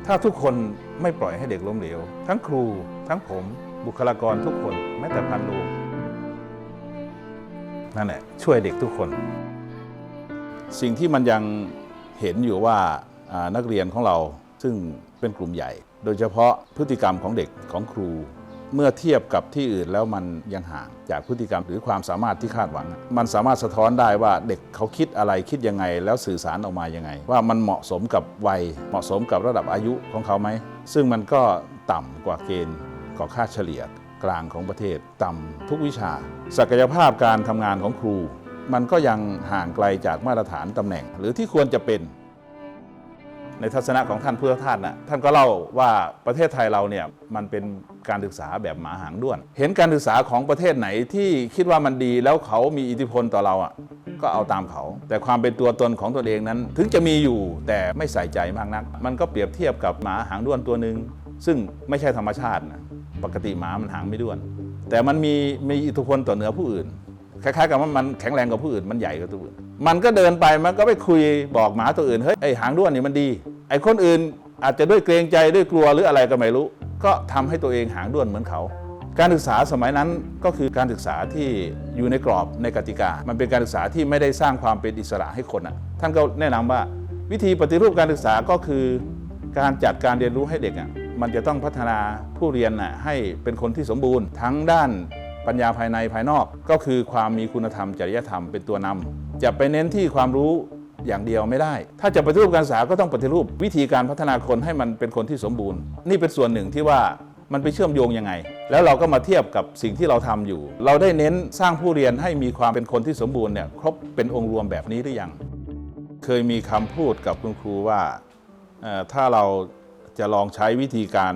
ถ้าทุกคนไม่ปล่อยให้เด็กล้มเหลวทั้งครูทั้งผมบุคลากรทุกคนแม้แต่พันโรงนั่นแหละช่วยเด็กทุกคนสิ่งที่มันยังเห็นอยู่ว่านักเรียนของเราซึ่งเป็นกลุ่มใหญ่โดยเฉพาะพฤติกรรมของเด็กของครูเมื่อเทียบกับที่อื่นแล้วมันยังห่างจากพฤติกรรมหรือความสามารถที่คาดหวังมันสามารถสะท้อนได้ว่าเด็กเขาคิดอะไรคิดยังไงแล้วสื่อสารออกมายังไงว่ามันเหมาะสมกับวัยเหมาะสมกับระดับอายุของเขาไหมซึ่งมันก็ต่ำกว่าเกณฑ์ของค่าเฉลี่ยกลางของประเทศต่ำทุกวิชาศักยภาพการทำงานของครูมันก็ยังห่างไกลจากมาตรฐานตำแหน่งหรือที่ควรจะเป็นในทัศนะของท่านผู้ว่าท่านก็เล่าว่าประเทศไทยเราเนี่ยมันเป็นการศึกษาแบบหมาหางด้วนเห็นการศึกษาของประเทศไหนที่คิดว่ามันดีแล้วเขามีอิทธิพลต่อเราก็เอาตามเขาแต่ความเป็นตัวตนของตนเองนั้นถึงจะมีอยู่แต่ไม่ใส่ใจมากนักมันก็เปรียบเทียบกับหมาหางด้วนตัวหนึ่งซึ่งไม่ใช่ธรรมชาตินะปกติหมามันหางไม่ด้วนแต่มันมีอิทธิพลต่อเหนือผู้อื่นคล้ายๆกับว่ามันแข็งแรงกว่าผู้อื่นมันใหญ่กว่าตัวอื่นมันก็เดินไปมันก็ไปคุยบอกหมาตัวอื่นเฮ้ยไอ้หางด้วนนี่มันดีไอ้คนอื่นอาจจะด้วยเกรงใจด้วยกลัวหรืออะไรก็ไม่รู้ก็ทำให้ตัวเองหางด้วนเหมือนเขาการศึกษาสมัยนั้นก็คือการศึกษาที่อยู่ในกรอบในกติกามันเป็นการศึกษาที่ไม่ได้สร้างความเป็นอิสระให้คนท่านก็แนะนำว่าวิธีปฏิรูปการศึกษาก็คือการจัดการเรียนรู้ให้เด็กมันจะต้องพัฒนาผู้เรียนให้เป็นคนที่สมบูรณ์ทั้งด้านปัญญาภายในภายนอกก็คือความมีคุณธรรมจริยธรรมเป็นตัวนำจะไปเน้นที่ความรู้อย่างเดียวไม่ได้ถ้าจะปฏิรูปการศึกษาก็ต้องปฏิรูปวิธีการพัฒนาคนให้มันเป็นคนที่สมบูรณ์นี่เป็นส่วนหนึ่งที่ว่ามันไปเชื่อมโยงยังไงแล้วเราก็มาเทียบกับสิ่งที่เราทำอยู่เราได้เน้นสร้างผู้เรียนให้มีความเป็นคนที่สมบูรณ์เนี่ยครบเป็นองค์รวมแบบนี้หรือยังเคยมีคำพูดกับคุณครูว่าถ้าเราจะลองใช้วิธีการ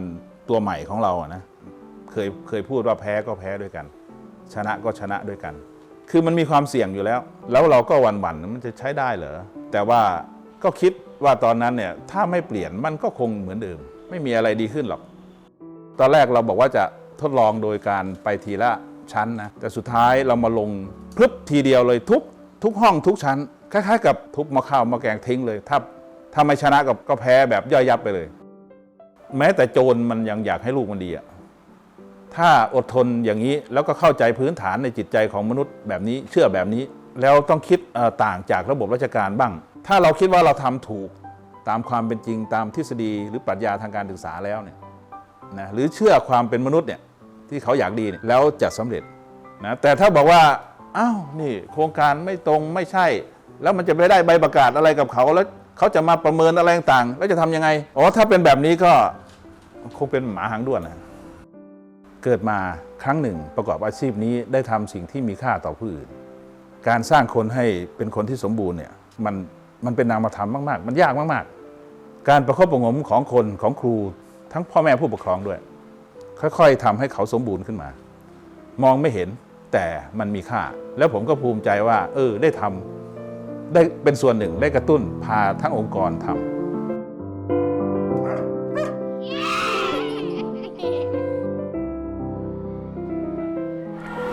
ตัวใหม่ของเรานะเคยพูดว่าแพ้ก็แพ้ด้วยกันชนะก็ชนะด้วยกันคือมันมีความเสี่ยงอยู่แล้วเราก็หวั่นมันจะใช้ได้เหรอแต่ว่าก็คิดว่าตอนนั้นเนี่ยถ้าไม่เปลี่ยนมันก็คงเหมือนเดิมไม่มีอะไรดีขึ้นหรอกตอนแรกเราบอกว่าจะทดลองโดยการไปทีละชั้นนะแต่สุดท้ายเรามาลงพรึบทีเดียวเลยทุกห้องทุกชั้นคล้ายๆกับทุบหม้อข้าวหม้อแกงทิ้งเลยถ้าไม่ชนะก็แพ้แบบย่อยยับไปเลยแม้แต่โจรมันยังอยากให้ลูกมันดีถ้าอดทนอย่างนี้แล้วก็เข้าใจพื้นฐานในจิตใจของมนุษย์แบบนี้เชื่อแบบนี้แล้วต้องคิดต่างจากระบบราชการบ้างถ้าเราคิดว่าเราทำถูกตามความเป็นจริงตามทฤษฎีหรือปรัชญาทางการศึกษาแล้วเนี่ยนะหรือเชื่อความเป็นมนุษย์เนี่ยที่เขาอยากดีเนี่ยแล้วจะสำเร็จนะแต่ถ้าบอกว่าอ้าวนี่โครงการไม่ตรงไม่ใช่แล้วมันจะไปได้ใบประกาศอะไรกับเขาแล้วเขาจะมาประเมินอะไรต่างๆแล้วจะทำยังไงถ้าเป็นแบบนี้ก็คงเป็นหมาหางด้วนนะเกิดมาครั้งหนึ่งประกอบอาชีพนี้ได้ทำสิ่งที่มีค่าต่อผู้อื่นการสร้างคนให้เป็นคนที่สมบูรณ์เนี่ยมันเป็นนามธรรมมากๆมันยากมากๆการประคบประหงมของคนของครูทั้งพ่อแม่ผู้ปกครองด้วยค่อยๆทำให้เขาสมบูรณ์ขึ้นมามองไม่เห็นแต่มันมีค่าแล้วผมก็ภูมิใจว่าได้ทำได้เป็นส่วนหนึ่งได้กระตุ้นพาทั้งองค์กรทำ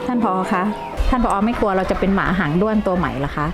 ท่านผอ.คะท่านผอ.ไม่กลัวเราจะเป็นหมาหางด้วนตัวใหม่หรอคะ